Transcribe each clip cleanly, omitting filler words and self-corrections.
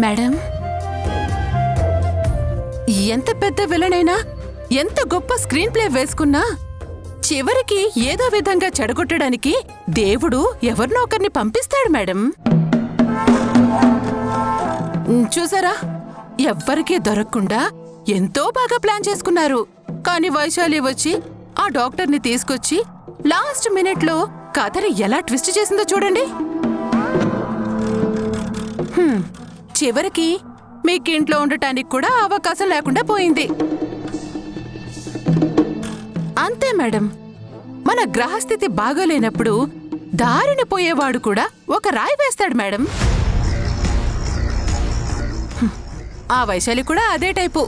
Madam, ఎంత పెద్ద విలనైనా, ఎంత గొప్ప స్క్రీన్ ప్లే వేసుకున్నా చివరికి ఏదో విధంగా చెడగొట్టడానికి దేవుడు ఎవరినో ఒకరిని పంపిస్తాడు మేడం. చూసారా, ఎవ్వరికీ దొరకకుండా ఎంతో బాగా ప్లాన్ చేసుకున్నారు. కానీ వైశాలి వచ్చి ఆ డాక్టర్ని తీసుకొచ్చి లాస్ట్ మినిట్లో కథని ఎలా ట్విస్ట్ చేసిందో చూడండి. చివరికి మీకు ఇంట్లో ఉండటానికి కూడా అవకాశం లేకుండా పోయింది. అంతే మేడం, మన గ్రహస్థితి బాగోలేనప్పుడు దారిన పోయేవాడు కూడా ఒక రాయి వేస్తాడు మేడం. ఆ వైశాలి కూడా అదే టైపు.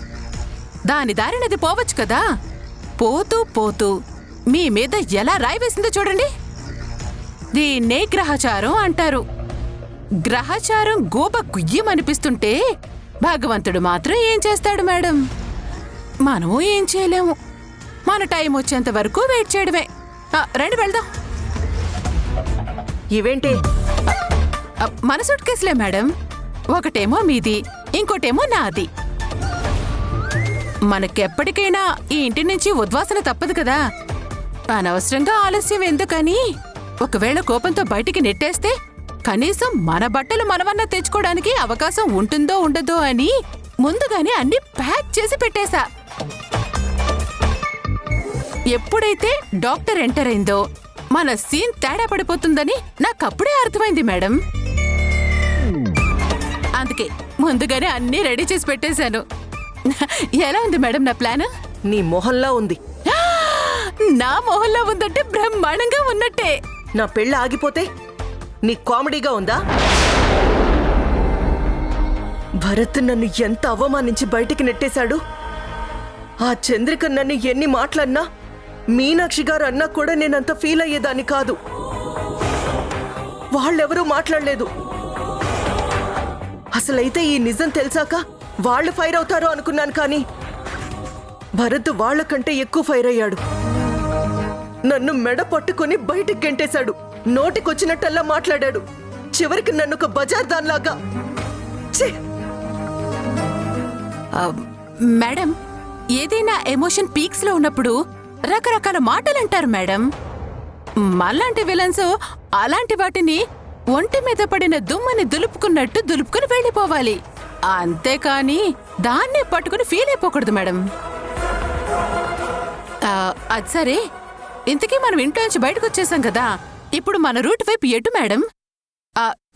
దాని దారినది పోవచ్చు కదా, పోతూ పోతూ మీ మీద ఎలా రాయి వేసిందో చూడండి. దీన్నే గ్రహచారం అంటారు. గ్రహచారం గోప గుయ్యమనిపిస్తుంటే భగవంతుడు మాత్రం ఏం చేస్తాడు మేడం? మనము ఏం చేయలేము. మన టైం వచ్చేంత వరకు వెయిట్ చేయడమే. రండి వెళ్దాం. ఇవేంటి? మన సూట్ కేసులే మేడం. ఒకటేమో మీది, ఇంకోటేమో నాది. మనకెప్పటికైనా ఈ ఇంటి నుంచి ఉద్వాసన తప్పదు కదా. అనవసరంగా ఆలస్యం ఎందుకని, ఒకవేళ కోపంతో బయటికి నెట్టేస్తే కనీసం మన బట్టలు మనమన్నా తెచ్చుకోవడానికి అవకాశం ఉంటుందో ఉండదో అని ముందుగానే అన్ని ప్యాక్ చేసి పెట్టేశా. ఎప్పుడైతే డాక్టర్ ఎంటర్ అయిందో మన సీన్ తేడా పడిపోతుందని నాకప్పుడే అర్థమైంది మేడం. అందుకే ముందుగానే అన్నీ రెడీ చేసి పెట్టేశాను. ఎలా ఉంది మేడం నా ప్లాన్? నీ మొహంలా ఉంది. నా మొహంలో ఉందంటే బ్రహ్మాండంగా ఉన్నట్టే. నా పెళ్ళి ఆగిపోతే నీ కామెడీగా ఉందా? భరత్ నన్ను ఎంత అవమానించి బయటికి నెట్టేశాడు. ఆ చంద్రిక నన్ను ఎన్ని మాటలన్నా, మీనాక్షి గారు అన్నా కూడా నేనంత ఫీల్ అయ్యేదాన్ని కాదు. వాళ్ళెవరూ మాట్లాడలేదు. అసలైతే ఈ నిజం తెలిసాక వాళ్ళు ఫైర్ అవుతారు అనుకున్నాను, కానీ భరత్ వాళ్ళకంటే ఎక్కువ ఫైర్ అయ్యాడు. నన్ను మెడ పట్టుకుని బయటికి గెంటేశాడు. నోటికొచ్చినట్టల్లా మాట్లాడాడు. చివరికి నన్ను ఒక బజార్ దానిలాగా. మేడం, ఏదైనా ఎమోషన్ పీక్స్ లో ఉన్నప్పుడు రకరకాల మాటలు అంటారు మేడం. మళ్ళాంటి విలన్స్ అలాంటి వాటిని ఒంటి మీద పడిన దుమ్మని దులుపుకున్నట్టు దులుపుకుని వెళ్ళిపోవాలి. అంతేకాని దాన్నే పట్టుకుని ఫీల్ అయిపోకూడదు మేడం. అది సరే, ఇంతకీ మనం ఇంట్లో నుంచి బయటకు వచ్చేసాం కదా, ఇప్పుడు మన రూట్ వైపు ఎటు మేడం?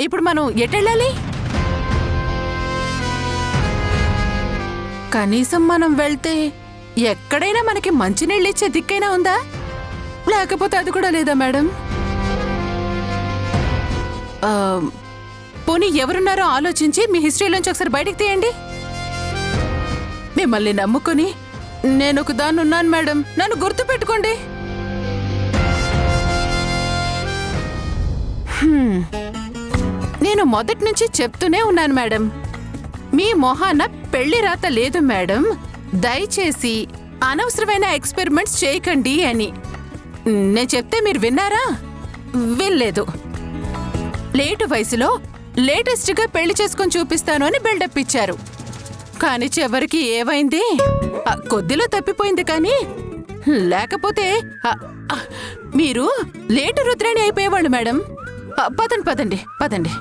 ఇప్పుడు మనం ఎటెళ్ళాలి? కనీసం మనం వెళ్తే ఎక్కడైనా మనకి మంచినీళ్ళిచ్చే దిక్కైనా ఉందా? లేకపోతే అది కూడా లేదా మేడం? పోనీ ఎవరున్నారో ఆలోచించి మీ హిస్టరీలోంచి ఒకసారి బయటికి తీయండి. మిమ్మల్ని నమ్ముకుని నేనొక దాన్ని ఉన్నాను మేడం, నన్ను గుర్తు పెట్టుకోండి. నేను మొదటి నుంచి చెప్తూనే ఉన్నాను మేడం, మీ మొహాన పెళ్లి రాత లేదు మేడం, దయచేసి అనవసరమైన ఎక్స్పెరిమెంట్స్ చేయకండి అని. నేను చెప్తే మీరు విన్నారా? వినలేదు. లేటు వయసులో లేటెస్ట్గా పెళ్లి చేసుకొని చూపిస్తాను అని బిల్డప్ ఇచ్చారు. కానీ చివరికి ఏమైంది? కొద్దిలో తప్పిపోయింది. కానీ లేకపోతే మీరు లేటు రుద్రాణి అయిపోయేవాళ్ళు మేడం. పదండి పదండి పదండి.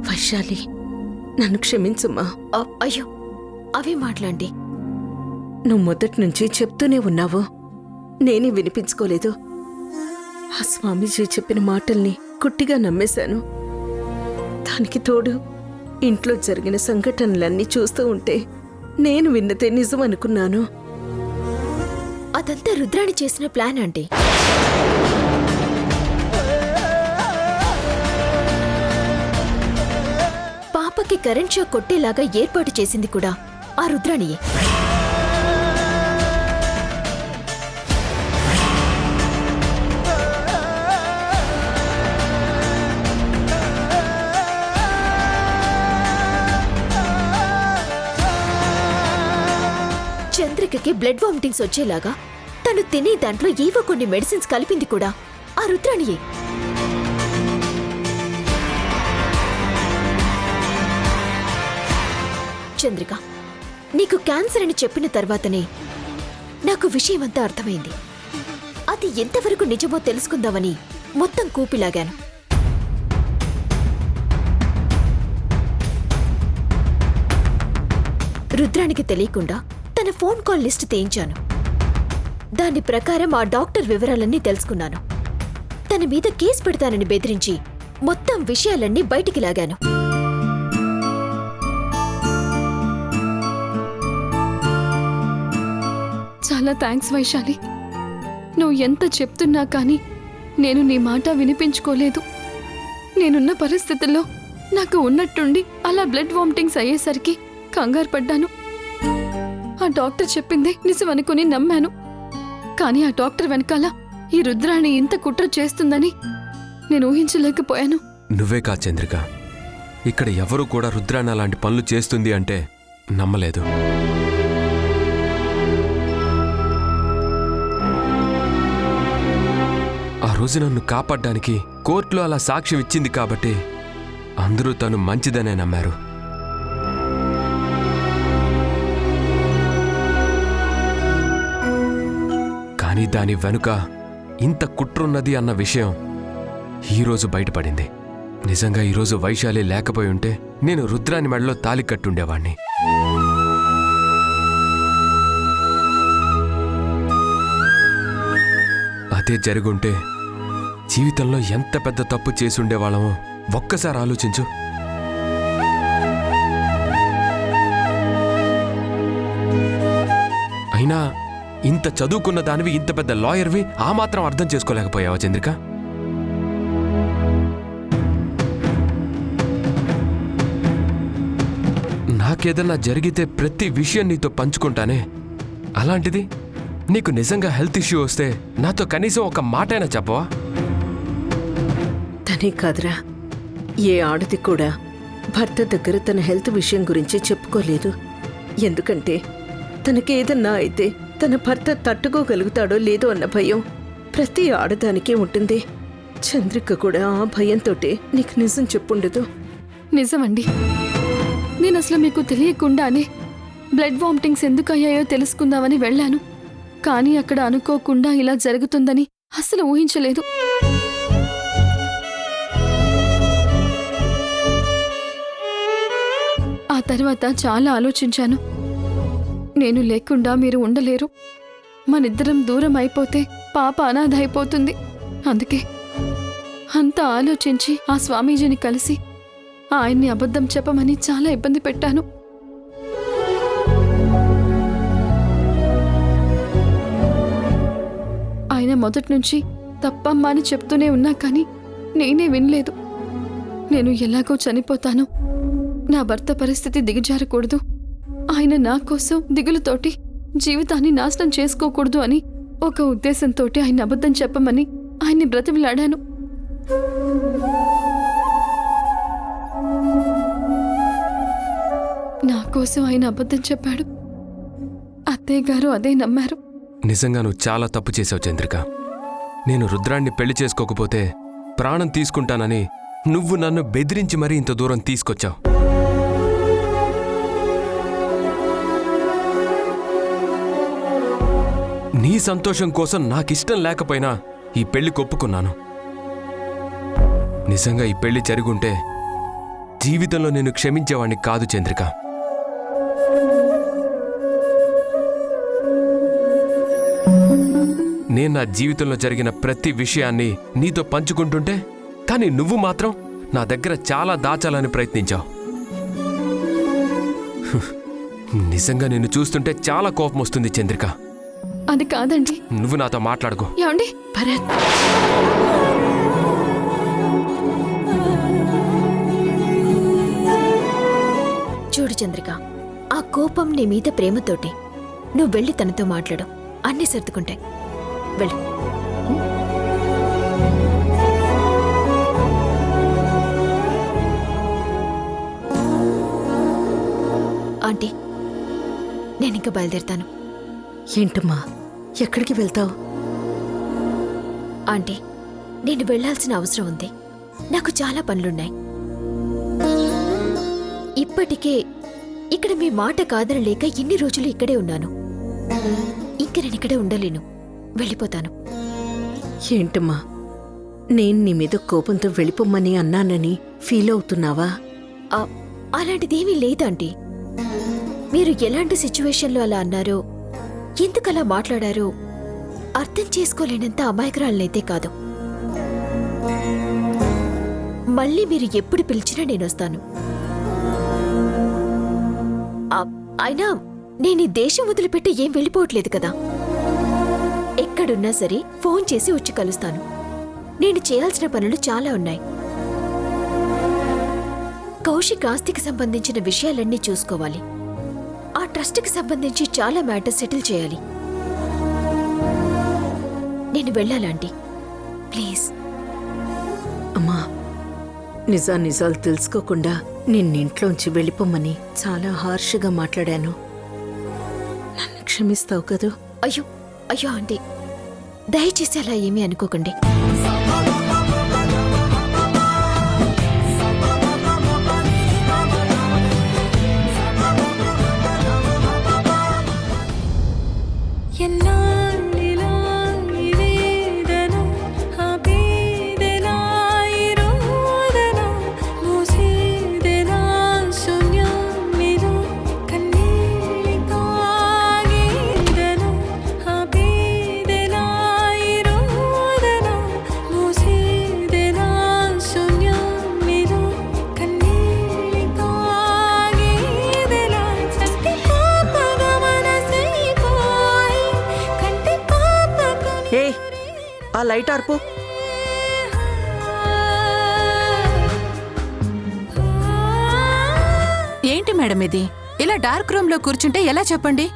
వైశాలి, నన్ను క్షమించుమ్మా. అయ్యో, అవే మాట్లాడండి. నువ్వు మొదటి నుంచి చెప్తూనే ఉన్నావు, నేనే వినిపించుకోలేదు. ఆ స్వామీజీ చెప్పిన మాటల్ని గుట్టిగా నమ్మేశాను. దానికి తోడు ఇంట్లో జరిగిన సంఘటనలన్నీ చూస్తూ ఉంటే నేను విన్నదే నిజం అనుకున్నాను. అదంతా రుద్రాణి చేసిన ప్లాన్ అండి. పాపకి కరెంట్ షాక్ కొట్టేలాగా ఏర్పాటు చేసింది కూడా ఆ రుద్రాణియే. చంద్రికకి బ్లడ్ వామిటింగ్స్ వచ్చేలాగా తను తినే దాంట్లో ఏవో కొన్ని మెడిసిన్స్ కలిపింది కూడా ఆ రుద్రాణియే. చంద్రిక, నీకు క్యాన్సర్ అని చెప్పిన తర్వాతనే నాకు విషయమంతా అర్థమైంది. అది ఎంతవరకు నిజమో తెలుసుకుందామని మొత్తం కూపిలాగాను. రుద్రానికి తెలియకుండా తన ఫోన్ కాల్ లిస్ట్ తీయించాను. దాని ప్రకారం ఆ డాక్టర్ వివరాలన్నీ తెలుసుకున్నాను. తన మీద కేసు పెడతానని బెదిరించి మొత్తం విషయాలన్నీ బయటికి లాగాను. చాలా థ్యాంక్స్ వైశాలి. నువ్వు ఎంత చెప్తున్నా కానీ నేను నీ మాట వినిపించుకోలేదు. నేనున్న పరిస్థితుల్లో నాకు ఉన్నట్టుండి అలా బ్లడ్ వామిటింగ్స్ అయ్యేసరికి కంగారు పడ్డాను. ఆ డాక్టర్ చెప్పిందే నిజం అనుకుని నమ్మాను. కానీ ఆ డాక్టర్ వెనకాల ఈ రుద్రాణి ఇంత కుట్ర చేస్తుందని నేను ఊహించలేకపోయాను. నువ్వే కా చంద్రిక, ఇక్కడ ఎవరూ కూడా రుద్రాణ లాంటి పనులు చేస్తుంది అంటే నమ్మలేదు. ఆ రోజు నన్ను కాపాడ్డానికి కోర్టులో అలా సాక్ష్యం ఇచ్చింది కాబట్టి అందరూ తను మంచిదనే నమ్మారు. కానీ దాని వెనుక ఇంత కుట్రున్నది అన్న విషయం ఈరోజు బయటపడింది. నిజంగా ఈరోజు వైశాలి లేకపోయి ఉంటే నేను రుద్రాని మెడలో తాళి కట్టుండేవాణ్ణి. అదే జరుగుంటే జీవితంలో ఎంత పెద్ద తప్పు చేసుండేవాళ్ళమో ఒక్కసారి ఆలోచించు. అయినా ఇంత చదువుకున్న దానివి, ఇంత పెద్ద లాయర్వి ఆ మాత్రం అర్థం చేసుకోలేకపోయావా చంద్రిక? నాకేదన్నా జరిగితే ప్రతి విషయం నీతో పంచుకుంటానే. అలాంటిది నీకు నిజంగా హెల్త్ ఇష్యూ వస్తే నాతో కనీసం ఒక మాటైనా చెప్పవా? తనే కాదురా, ఏ ఆడది కూడా భర్త దగ్గర తన హెల్త్ విషయం గురించి చెప్పుకోలేదు. ఎందుకంటే తనకేదన్నా అయితే తన భర్త తట్టుకోగలుగుతాడో లేదో అన్న భయం ప్రతి ఆడదానికే ఉంటుంది. చంద్రిక కూడా ఆ భయంతోటే నీకు నిజం చెప్పుండదు. నిజమండి, నేను అసలు మీకు తెలియకుండానే బ్లడ్ వామిటింగ్స్ ఎందుకు అయ్యాయో తెలుసుకుందామని వెళ్ళాను. కానీ అక్కడ అనుకోకుండా ఇలా జరుగుతుందని అసలు ఊహించలేదు. ఆ తర్వాత చాలా ఆలోచించాను. నేను లేకుండా మీరు ఉండలేరు. మనిద్దరం దూరం అయిపోతే పాప అనాథ అయిపోతుంది. అందుకే అంతా ఆలోచించి ఆ స్వామీజీని కలిసి ఆయన్ని అబద్ధం చెప్పమని చాలా ఇబ్బంది పెట్టాను. ఆయన మొదటి నుంచి తప్పమ్మా అని చెప్తూనే ఉన్నా కానీ నేనే వినలేదు. నేను ఎలాగో చనిపోతాను, నా భర్త పరిస్థితి దిగజారకూడదు, ఆయన నా కోసం దిగులుతోటి జీవితాన్ని నాశనం చేసుకోకూడదు అని ఒక ఉద్దేశంతో ఆయన అబద్ధం చెప్పమని ఆయన్ని బ్రతిమిలాడాను. నా కోసం ఆయన అబద్ధం చెప్పాడు. అత్తయ్య గారు అదే నమ్మారు. నిజంగా నువ్వు చాలా తప్పు చేశావు చంద్రిక. నేను రుద్రాన్ని పెళ్లి చేసుకోకపోతే ప్రాణం తీసుకుంటానని నువ్వు నన్ను బెదిరించి మరీ ఇంత దూరం తీసుకొచ్చావు. నీ సంతోషం కోసం నాకిష్టం లేకపోయినా ఈ పెళ్లి ఒప్పుకున్నాను. నిజంగా ఈ పెళ్లి జరుగుంటే జీవితంలో నేను క్షమించేవాణ్ణి కాదు చంద్రిక. నేను నా జీవితంలో జరిగిన ప్రతి విషయాన్ని నీతో పంచుకుంటుంటే, కానీ నువ్వు మాత్రం నా దగ్గర చాలా దాచాలని ప్రయత్నించావు. నిజంగా నిన్ను చూస్తుంటే చాలా కోపం వస్తుంది చంద్రిక. అది కాదండి. నువ్వు నాతో మాట్లాడుకో. ఏమండి? భరత్, చూడు చంద్రిక, ఆ కోపం నీ మీద ప్రేమతోటి. నువ్వు వెళ్ళి తనతో మాట్లాడు, అన్నీ సర్దుకుంటాయి. వెళ్ళు. ఆంటీ, నేనింక బయలుదేరుతాను. ఏంటమ్మా, ఎక్కడికి వెళ్తావు? ఆంటీ, నేను వెళ్ళాల్సిన అవసరం ఉంది. నాకు చాలా పనులున్నాయి. ఇప్పటికే ఇక్కడ మీ మాట కాదనలేక ఇన్ని రోజులు ఇక్కడే ఉన్నాను. ఇంక నేను ఇక్కడే ఉండలేను. వెళ్ళిపోతాను. ఏంటమ్మా, నేను నీ మీద కోపంతో వెళ్ళిపోమ్మని అన్నానని ఫీల్ అవుతున్నావా? ఆ, అలాంటిదేమీ లేదంటీ. మీరు ఎలాంటి సిచ్యువేషన్లో అలా అన్నారో, ఎందుకలా మాట్లాడారో అర్థం చేసుకోలేనంత అమాయకురాలనైతే కాదు. మళ్ళీ మీరు ఎప్పుడు పిలిచినా నేనొస్తాను. అయినా నేను ఈ దేశం వదిలిపెట్టి ఏం వెళ్ళిపోవట్లేదు కదా. ఎక్కడున్నా సరే ఫోన్ చేసి వచ్చి కలుస్తాను. నేను చేయాల్సిన పనులు చాలా ఉన్నాయి. కౌశిక్ ఆస్తికి సంబంధించిన విషయాలన్నీ చూసుకోవాలి. ఆ ట్రస్ట్కి సంబంధించి చాలా మ్యాటర్స్ సెటిల్ చేయాలి. నేను వెళ్ళాలంటీ. ప్లీజ్. అమ్మా, నిజాలు తెలుసుకోకుండా నిన్నింట్లోంచి వెళ్ళిపోమ్మని చాలా హార్ష్గా మాట్లాడాను. నన్ను క్షమిస్తావు కదూ? అయ్యో అయ్యో ఆంటీ, దయచేసి అలా ఏమీ అనుకోకండి. ఏ ఆ లైట్ ఆర్పు. ఏంటి మేడం ఇది? ఇలా డార్క్ రూమ్ లో కూర్చుంటే ఎలా చెప్పండి?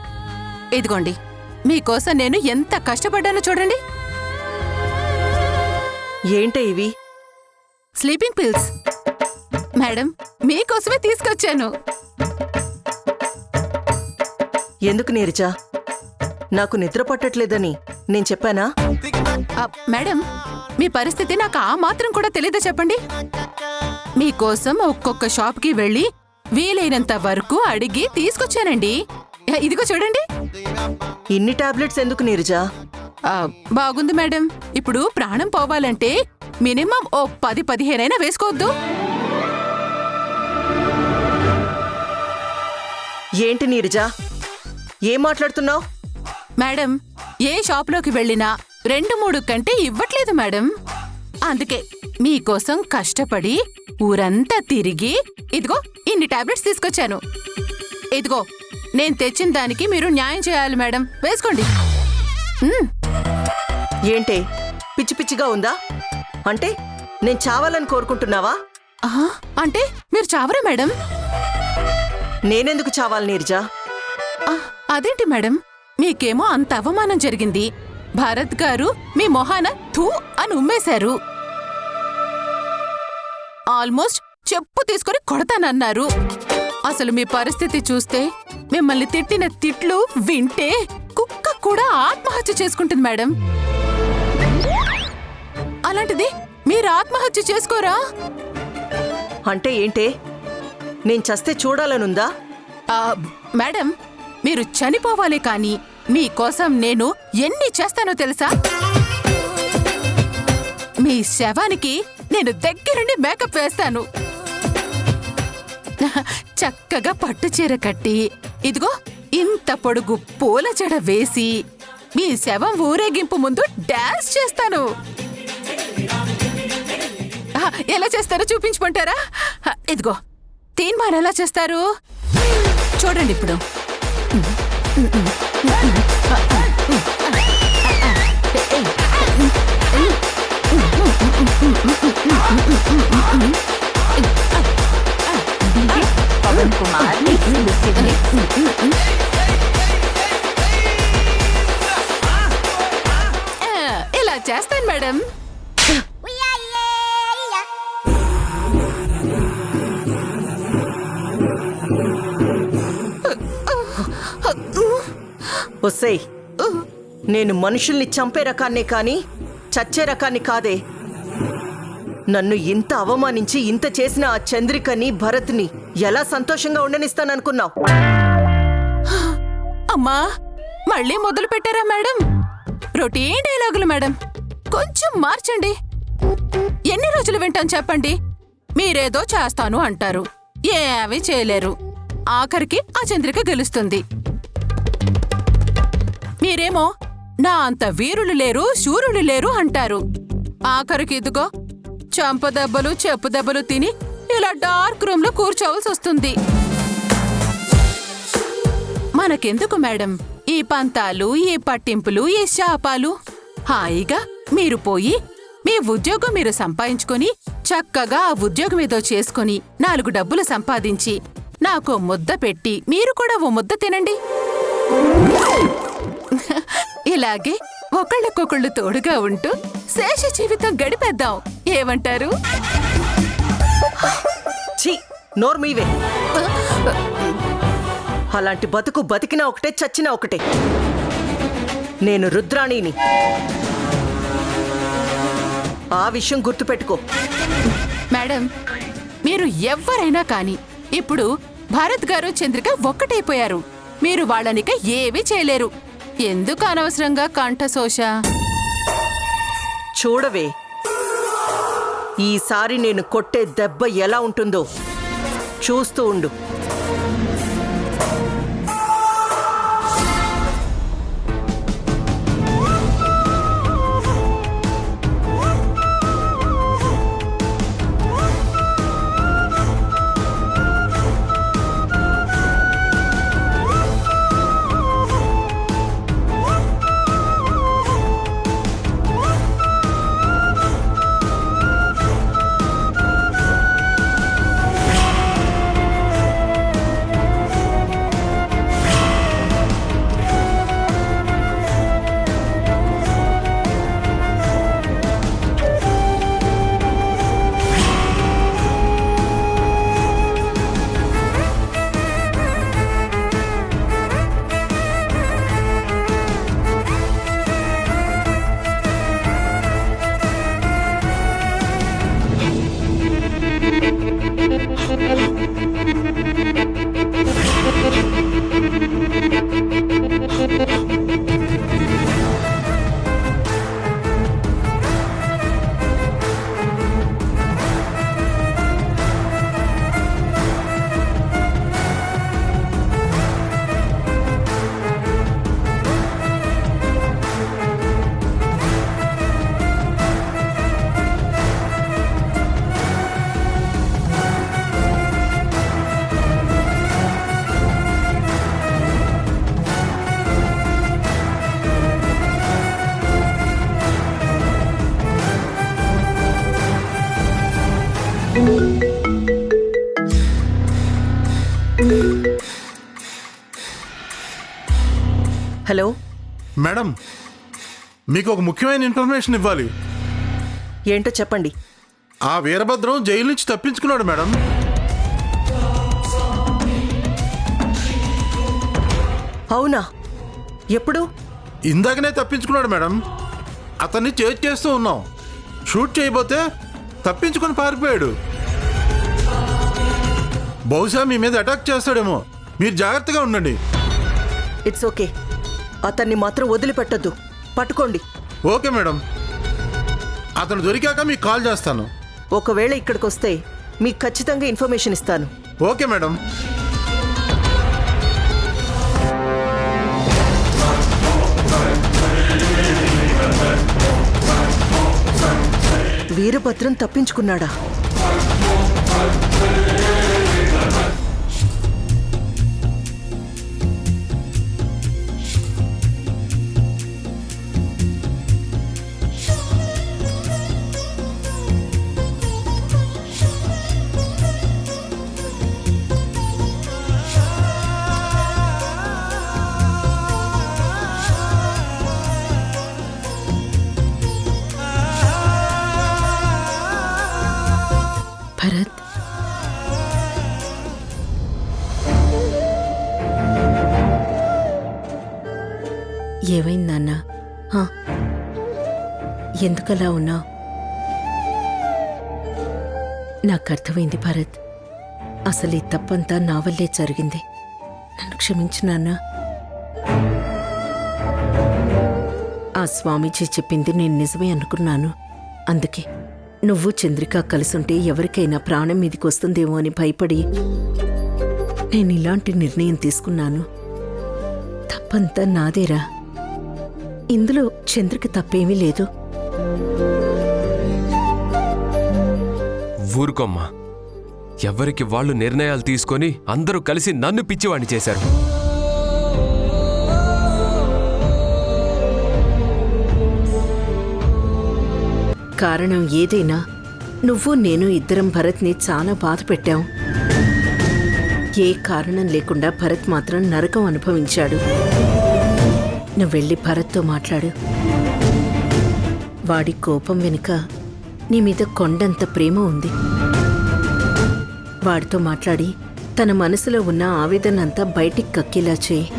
ఇదిగోండి, మీకోసం నేను ఎంత కష్టపడ్డానో చూడండి. ఏంటే ఇవి? స్లీపింగ్ పిల్స్ మేడం, మీకోసమే తీసుకొచ్చాను. ఎందుకు నీరజా? నాకు నిద్ర పట్టట్లేదని నేను చెప్పానా? మేడం, మీ పరిస్థితి నాకు ఆ మాత్రం కూడా తెలీదా చెప్పండి? మీకోసం ఒక్కొక్క షాప్కి వెళ్ళి వీలైనంత వరకు అడిగి తీసుకొచ్చానండి. ఇదిగో చూడండి. ఇన్ని టాబ్లెట్స్ ఎందుకు నీరజా? బాగుంది మేడం. ఇప్పుడు ప్రాణం పోవాలంటే మినిమం ఓ 10-15 వేసుకోవద్దు. ఏంటి నీరజా, ఏం మాట్లాడుతున్నావు? మేడం, ఏ షాప్లోకి వెళ్ళినా 2-3 కంటే ఇవ్వట్లేదు మేడం. అందుకే మీకోసం కష్టపడి ఊరంతా తిరిగి ఇదిగో ఇన్ని టాబ్లెట్స్ తీసుకొచ్చాను. ఇదిగో, నేను తెచ్చిన దానికి మీరు న్యాయం చేయాలి మేడం. వేసుకోండి. ఏంటే పిచ్చి పిచ్చిగా ఉందా? అంటే నేను చావాలని కోరుకుంటున్నావా? అంటే మీరు చావరా మేడం? నేనెందుకు చావాలి నీరజా? అదేంటి మేడం, మీకేమో అంత అవమానం జరిగింది. భారత్ గారు మీ మొహాన థూ అని ఉమ్మేశారు. ఆల్మోస్ట్ చెప్పు తీసుకొని కొడతానన్నారు. అసలు మీ పరిస్థితి చూస్తే, మిమ్మల్ని తిట్టిన తిట్లు వింటే కుక్క కూడా ఆత్మహత్య చేసుకుంటుంది మేడం. అలాంటిది మీరు ఆత్మహత్య చేసుకోరా? అంటే ఏంటే, నేను చస్తే చూడాలనుందా? మేడం, మీరు చనిపోవాలి కానీ మీకోసం నేను ఎన్ని చేస్తానో తెలుసా? మీ శవానికి నేను దగ్గరుండి మేకప్ వేస్తాను. చక్కగా పట్టు చీర కట్టి ఇదిగో ఇంత పొడుగు పూల జడ వేసి మీ శవం ఊరేగింపు ముందు డాన్స్ చేస్తాను. ఎలా చేస్తారో చూపించమంటారా? ఇదిగో తీన్మార్ ఎలా చేస్తారు చూడండి ఇప్పుడు. పవన్ కుమార్ ఇలా చేస్తాను మేడం. ఒసేయ్, నేను మనుషుల్ని చంపే రకాన్నే కాని చచ్చే రకాన్ని కాదే. నన్ను ఇంత అవమానించి ఇంత చేసిన ఆ చంద్రికని భరత్ని ఎలా సంతోషంగా ఉండనిస్తాననుకున్నావు? అమ్మా మళ్ళీ మొదలు పెట్టారా మేడం? రొటీన్ డైలాగులు మేడం, కొంచెం మార్చండి. ఎన్ని రోజులు వింటాను చెప్పండి? మీరేదో చేస్తాను అంటారు, ఏమీ చేయలేరు. ఆఖరికి ఆ చంద్రిక గెలుస్తుంది. మీరేమో నా అంత వీరులు లేరు, శూరులు లేరు అంటారు. ఆఖరికి ఇదిగో చంప దెబ్బలు చెప్పు దెబ్బలు తిని ఇలా డార్క్ రూమ్ లో కూర్చోవలసి వస్తుంది. మనకెందుకు మేడం ఈ పంతాలు, ఈ పట్టింపులు, ఈ శాపాలు? హాయిగా మీరు పోయి మీ ఉద్యోగం మీరు సంపాదించుకొని చక్కగా ఆ ఉద్యోగం ఏదో చేసుకుని 4 డబ్బులు సంపాదించి నాకో ముద్ద పెట్టి మీరు కూడా ఓ ముద్ద తినండి. ఇలాగే ఒకళ్ళకొకళ్ళు తోడుగా ఉంటూ శేష జీవితం గడిపేద్దాం. ఏమంటారు? ఛీ, నోర్మీవే. అలాంటి బతుకు బతికినా ఒకటే, చచ్చినా ఒకటే. నేను రుద్రాణిని, ఆ విషయం గుర్తుపెట్టుకో. మేడం మీరు ఎవ్వరైనా కానీ ఇప్పుడు భారత్ గారు చంద్రిక ఒక్కటైపోయారు. మీరు వాళ్ళనిక ఏవీ చేయలేరు. ఎందుకు అనవసరంగా కంఠశోష? చూడవే, ఈసారి నేను కొట్టే దెబ్బ ఎలా ఉంటుందో చూస్తూ ఉండు. హలో మేడం, మీకు ఒక ముఖ్యమైన ఇన్ఫర్మేషన్ ఇవ్వాలి. ఏంటో చెప్పండి. ఆ వీరభద్రం జైలు నుంచి తప్పించుకున్నాడు మేడం. అవునా? ఎప్పుడు? ఇందాకనే తప్పించుకున్నాడు మేడం. అతన్ని చేజ్ చేస్తూ ఉన్నాం. షూట్ చేయబోతే తప్పించుకొని పారిపోయాడు. బహుశా మీ మీద అటాక్ చేస్తాడేమో. మీరు జాగ్రత్తగా ఉండండి. It's okay. అతన్ని మాత్రం వదిలిపెట్టద్దు. పట్టుకోండి. Okay madam. అతను దొరికాక మీకు కాల్ చేస్తాను. ఒకవేళ ఇక్కడికి వస్తే మీకు ఖచ్చితంగా ఇన్ఫర్మేషన్ ఇస్తాను. Okay madam. వీరభద్రం తప్పించుకున్నాడా? భరత్, ఏమైంది నాన్న? ఎందుకలా ఉన్నావు? నాకు అర్థమైంది భరత్. అసలు ఈ తప్పంతా నా వల్లే జరిగింది. నన్ను క్షమించు నాన్న. ఆ స్వామీజీ చెప్పింది నేను నిజమే అనుకున్నాను. అందుకే నువ్వు చంద్రిక కలిసుంటే ఎవరికైనా ప్రాణం మీదికి వస్తుందేమో అని భయపడి నేను ఇలాంటి నిర్ణయం తీసుకున్నాను. తప్పంతా నాదేరా. ఇందులో చంద్రిక తప్పేమీ లేదు. ఊరుకోమ్మా. ఎవరికి వాళ్ళు నిర్ణయాలు తీసుకొని అందరూ కలిసి నన్ను పిచ్చివాణ్ణి చేశారు. కారణం ఏదైనా నువ్వు నేను ఇద్దరం భరత్ని చాలా బాధ పెట్టాం. ఏ కారణం లేకుండా భరత్ మాత్రం నరకం అనుభవించాడు. నువ్వెళ్ళి భరత్తో మాట్లాడు. వాడి కోపం వెనుక నీ మీద కొండంత ప్రేమ ఉంది. వాడితో మాట్లాడి తన మనసులో ఉన్న ఆవేదనంతా బయటికి కక్కేలా చేయి.